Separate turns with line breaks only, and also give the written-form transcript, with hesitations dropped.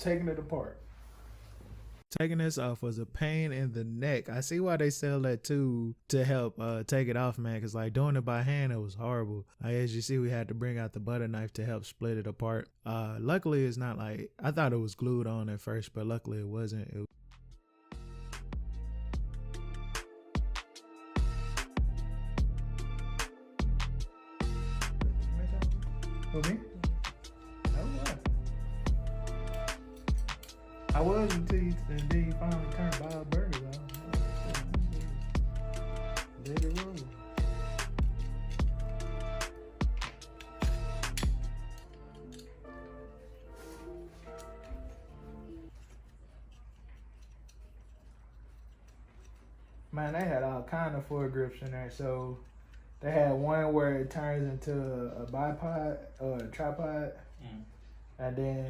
taking it apart.
Taking this off was a pain in the neck. I see why they sell that too to help take it off, man. Cause like doing it by hand, it was horrible. As you see, we had to bring out the butter knife to help split it apart. Luckily, it's not like I thought it was glued on at first, but luckily it wasn't.
Who, me? I was until you finally turned Bob Burgers on. Let it roll. Man, they had all kind of foregrips in there. So they had one where it turns into a bipod or a tripod, and then